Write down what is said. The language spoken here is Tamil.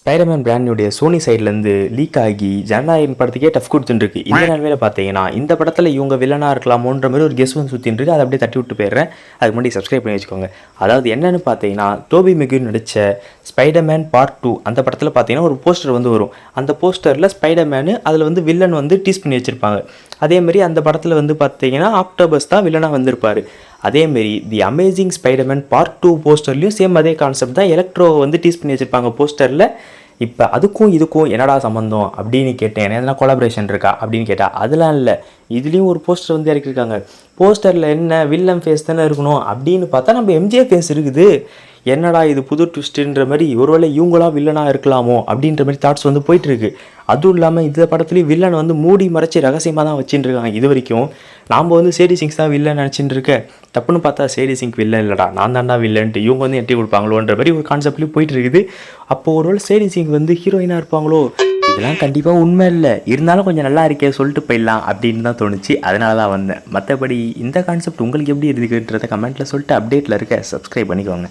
ஸ்பைடர்மேன் பிராண்ட்னுடைய சோனி சைட்லேருந்து லீக் ஆகி ஜனநாயகன் படத்துக்கே டஃப் கொடுத்துருக்கு. இந்த நிலமையில பார்த்தீங்கன்னா இந்த படத்தில் இவங்க வில்லனாக இருக்கலாமோன்ற மாதிரி ஒரு கெஸ் வந்து சுற்றின்னு இருக்கு. அதை அப்படியே தட்டி விட்டு போயிடுறேன். அதுக்கு முன்னாடி சப்ஸ்கிரைப் பண்ணி வச்சுக்கோங்க. அதாவது என்னென்னு பார்த்தீங்கன்னா, டோபி மெகுயர் நடித்த ஸ்பைடர்மேன் பார்ட் 2 அந்த படத்தில் பார்த்தீங்கன்னா ஒரு போஸ்டர் வந்து வரும். அந்த போஸ்டரில் ஸ்பைடர்மேனு அதில் வந்து வில்லன் வந்து டீஸ் பண்ணி வச்சுருப்பாங்க. அதேமாதிரி அந்த படத்தில் வந்து பார்த்தீங்கன்னா ஆக்டோபஸ் தான் வில்லனாக வந்திருப்பார். அதேமாரி தி அமேசிங் ஸ்பைடர்மேன் பார்ட் 2 போஸ்டர்லையும் சேம் அதே கான்செப்ட் தான். எலக்ட்ரோ வந்து டீஸ் பண்ணி வச்சுருப்பாங்க போஸ்டரில். இப்போ அதுக்கும் இதுக்கும் என்னடா சம்மந்தம் அப்படின்னு கேட்டேன். எதனா கொலாபரேஷன் இருக்கா அப்படின்னு கேட்டால் அதெல்லாம் இல்லை. இதுலேயும் ஒரு போஸ்டர் வந்து இறக்கிருக்காங்க. போஸ்டரில் என்ன வில்லன் ஃபேஸ் தானே இருக்கணும் அப்படின்னு பார்த்தா நம்ம எம்ஜிஆர் ஃபேஸ் இருக்குது. என்னடா இது புது ட்விஸ்ட்டுன்ற மாதிரி, ஒருவேளை இவங்களாம் வில்லனாக இருக்கலாமோ அப்படின்ற மாதிரி தாட்ஸ் வந்து போயிட்டுருக்கு. அதுவும் இல்லாமல் இந்த படத்துலேயும் வில்லன் வந்து மூடி மறைச்சி ரகசியமாக தான் வச்சுட்டு இருக்காங்க. இது வரைக்கும் நாம் வந்து சேடி சிங்ஸ் தான் வில்லன் நினச்சிட்டு இருக்க. தப்புன்னு பார்த்தா சேடி சிங்க் வில்லன் இல்லைடா, நான் தான்டா வில்லன்ட்டு இவங்க வந்து எட்டி கொடுப்பாங்களோன்ற மாதிரி ஒரு கான்செப்ட்லேயும் போயிட்டு இருக்குது. அப்போது ஒருவேளை சேடி சிங்க் வந்து ஹீரோயினாக இருப்பாங்களோ? இதெல்லாம் கண்டிப்பாக உண்மை இல்லை, இருந்தாலும் கொஞ்சம் நல்லா இருக்கே சொல்லிட்டு போயிடலாம் அப்படின்னு தான் தோணுச்சு. அதனால தான் வந்தேன். மற்றபடி இந்த கான்செப்ட் உங்களுக்கு எப்படி இருக்குன்றதை கமெண்ட்டில் சொல்லிட்டு அப்டேட்டில் இருக்க சப்ஸ்கிரைப் பண்ணிக்கோங்க.